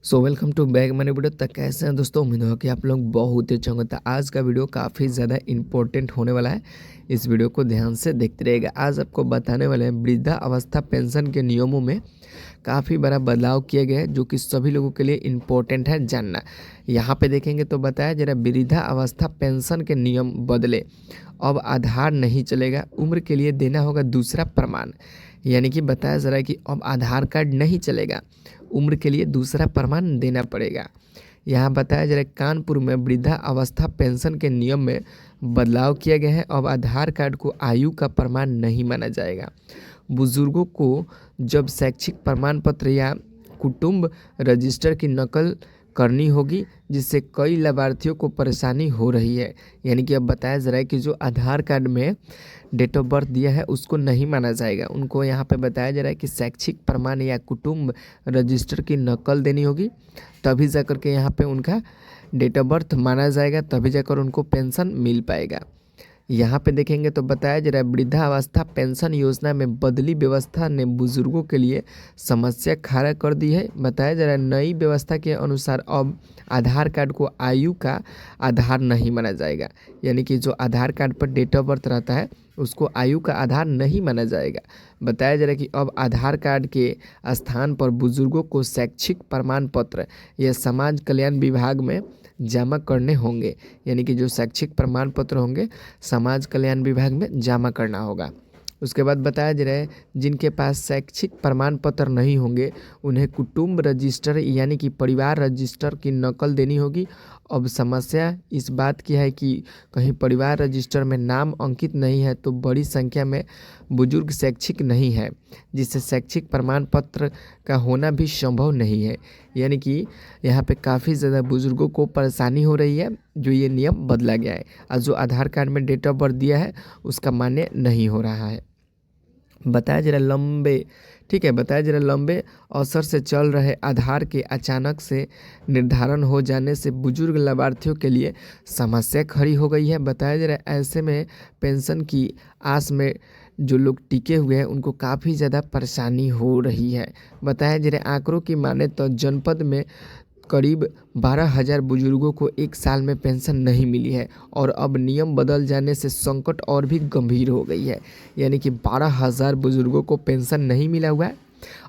So welcome to back मैंने video तक। कैसे हैं दोस्तों? उम्मीद है कि आप लोग बहुत ही अच्छा होंगे। तो आज का वीडियो काफ़ी ज़्यादा इंपॉर्टेंट होने वाला है। इस वीडियो को ध्यान से देखते रहिएगा। आज आपको बताने वाले हैं वृद्धा अवस्था पेंशन के नियमों में काफ़ी बड़ा बदलाव किया गया है, जो कि सभी लोगों के लिए इम्पोर्टेंट है जानना। यहाँ पे देखेंगे तो बताया जरा, वृद्धा अवस्था पेंशन के नियम बदले। अब आधार नहीं चलेगा, उम्र के लिए देना होगा दूसरा प्रमाण। यानी कि बताया जा रहा है कि अब आधार कार्ड नहीं चलेगा, उम्र के लिए दूसरा प्रमाण देना पड़ेगा। यहाँ बताया जा रहा है कानपुर में वृद्धा अवस्था पेंशन के नियम में बदलाव किया गया है। अब आधार कार्ड को आयु का प्रमाण नहीं माना जाएगा। बुजुर्गों को जब शैक्षिक प्रमाण पत्र या कुटुंब रजिस्टर की नकल करनी होगी, जिससे कई लाभार्थियों को परेशानी हो रही है। यानी कि अब बताया जा रहा है कि जो आधार कार्ड में डेट ऑफ बर्थ दिया है उसको नहीं माना जाएगा। उनको यहाँ पे बताया जा रहा है कि शैक्षिक प्रमाण या कुटुंब रजिस्टर की नकल देनी होगी, तभी जाकर के यहाँ पे उनका डेट ऑफ बर्थ माना जाएगा, तभी जाकर उनको पेंशन मिल पाएगा। यहाँ पे देखेंगे तो बताया जा रहा है वृद्धावस्था पेंशन योजना में बदली व्यवस्था ने बुजुर्गों के लिए समस्या खड़ा कर दी है। बताया जा रहा है नई व्यवस्था के अनुसार अब आधार कार्ड को आयु का आधार नहीं माना जाएगा। यानी कि जो आधार कार्ड पर डेट ऑफ बर्थ रहता है उसको आयु का आधार नहीं माना जाएगा। बताया जा रहा है कि अब आधार कार्ड के स्थान पर बुजुर्गों को शैक्षिक प्रमाण पत्र या समाज कल्याण विभाग में जमा करने होंगे। यानी कि जो शैक्षिक प्रमाण पत्र होंगे समाज कल्याण विभाग में जमा करना होगा। उसके बाद बताया जा रहा है जिनके पास शैक्षिक प्रमाण पत्र नहीं होंगे उन्हें कुटुंब रजिस्टर यानी कि परिवार रजिस्टर की नकल देनी होगी। अब समस्या इस बात की है कि कहीं परिवार रजिस्टर में नाम अंकित नहीं है तो बड़ी संख्या में बुजुर्ग शैक्षिक नहीं है, जिससे शैक्षिक प्रमाण पत्र का होना भी संभव नहीं है। यानी कि यहाँ पे काफ़ी ज़्यादा बुजुर्गों को परेशानी हो रही है, जो ये नियम बदला गया है। और जो आधार कार्ड में डेट ऑफ बर्थ दिया है उसका मान्य नहीं हो रहा है। बताया जा रहा है लंबे ठीक है बताया जा रहा है लंबे अवसर से चल रहे आधार के अचानक से निर्धारण हो जाने से बुजुर्ग लाभार्थियों के लिए समस्या खड़ी हो गई है। बताया जा रहा है ऐसे में पेंशन की आस में जो लोग टिके हुए हैं उनको काफ़ी ज़्यादा परेशानी हो रही है। बताया जा रहा है आंकड़ों की माने तो जनपद में करीब 12,000 बुजुर्गों को एक साल में पेंशन नहीं मिली है, और अब नियम बदल जाने से संकट और भी गंभीर हो गई है। यानी कि 12,000 बुजुर्गों को पेंशन नहीं मिला हुआ है,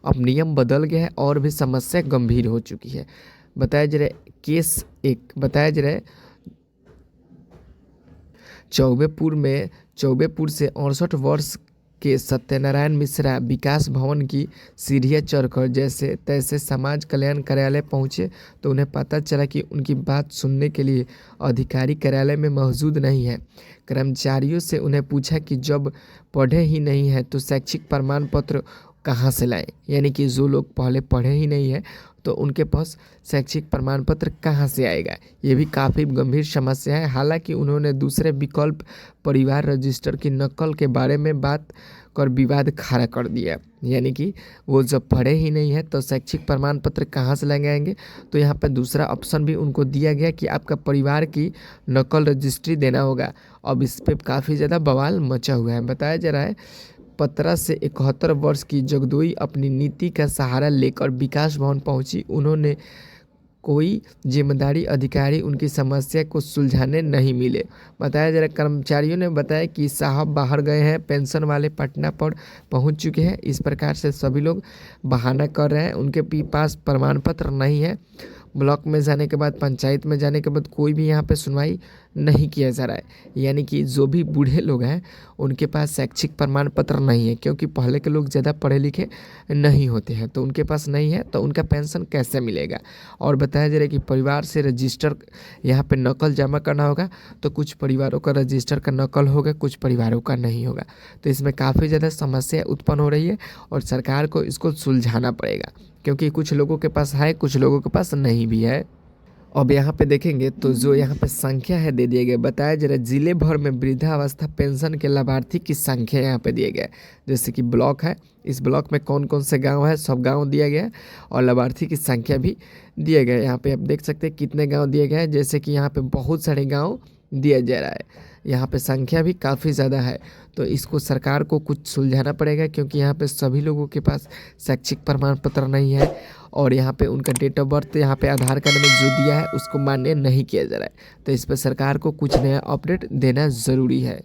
अब नियम बदल गया है और भी समस्या गंभीर हो चुकी है। बताया जा रहा है केस एक बताया जा रहा है चौबेपुर से 68 वर्ष के सत्यनारायण मिश्रा विकास भवन की सीढ़ियाँ चढ़कर जैसे तैसे समाज कल्याण कार्यालय पहुँचे तो उन्हें पता चला कि उनकी बात सुनने के लिए अधिकारी कार्यालय में मौजूद नहीं है। कर्मचारियों से उन्हें पूछा कि जब पढ़े ही नहीं है तो शैक्षिक प्रमाण पत्र कहाँ से लाएं। यानी कि जो लोग पहले पढ़े ही नहीं है तो उनके पास शैक्षिक प्रमाण पत्र कहाँ से आएगा, ये भी काफ़ी गंभीर समस्या है। हालांकि उन्होंने दूसरे विकल्प परिवार रजिस्टर की नकल के बारे में बात कर विवाद खड़ा कर दिया। यानी कि वो जब पढ़े ही नहीं है तो शैक्षिक प्रमाण पत्र कहाँ से लेंगे आएंगे। तो यहाँ पर दूसरा ऑप्शन भी उनको दिया गया कि आपका परिवार की नकल रजिस्ट्री देना होगा। अब इस पर काफ़ी ज़्यादा बवाल मचा हुआ है। बताया जा रहा है 15 से 71 वर्ष की जगदोई अपनी नीति का सहारा लेकर विकास भवन पहुंची। उन्होंने कोई जिम्मेदारी अधिकारी उनकी समस्या को सुलझाने नहीं मिले। बताया जा रहा है कर्मचारियों ने बताया कि साहब बाहर गए हैं, पेंशन वाले पटना पर पहुंच चुके हैं। इस प्रकार से सभी लोग बहाना कर रहे हैं, उनके पास प्रमाण पत्र नहीं है। ब्लॉक में जाने के बाद, पंचायत में जाने के बाद कोई भी यहाँ पे सुनवाई नहीं किया जा रहा है। यानी कि जो भी बूढ़े लोग हैं उनके पास शैक्षिक प्रमाण पत्र नहीं है, क्योंकि पहले के लोग ज़्यादा पढ़े लिखे नहीं होते हैं, तो उनके पास नहीं है तो उनका पेंशन कैसे मिलेगा। और बताया जा रहा है कि परिवार से रजिस्टर यहाँ पे नकल जमा करना होगा, तो कुछ परिवारों का रजिस्टर का नकल होगा, कुछ परिवारों का नहीं होगा। तो इसमें काफ़ी ज़्यादा समस्या उत्पन्न हो रही है और सरकार को इसको सुलझाना पड़ेगा, क्योंकि कुछ लोगों के पास है, कुछ लोगों के पास नहीं भी है। अब यहाँ पे देखेंगे तो जो यहाँ पे संख्या है दे दिए गए। बताया जा रहा है जिले भर में वृद्धावस्था पेंशन के लाभार्थी की संख्या यहाँ पे दिए गए। जैसे कि ब्लॉक है, इस ब्लॉक में कौन कौन से गांव है सब गांव दिया गया है, और लाभार्थी की संख्या भी दिए गए। यहाँ पे आप देख सकते हैं कितने गांव दिए गए हैं। जैसे कि यहाँ पे बहुत सारे गांव दिया जा रहा है। यहाँ पे संख्या भी काफ़ी ज़्यादा है, तो इसको सरकार को कुछ सुलझाना पड़ेगा, क्योंकि यहाँ पे सभी लोगों के पास शैक्षिक प्रमाण पत्र नहीं है और यहाँ पे उनका डेट ऑफ बर्थ यहाँ पे आधार कार्ड में जो दिया है उसको मान्य नहीं किया जा रहा है। तो इस पर सरकार को कुछ नया अपडेट देना ज़रूरी है।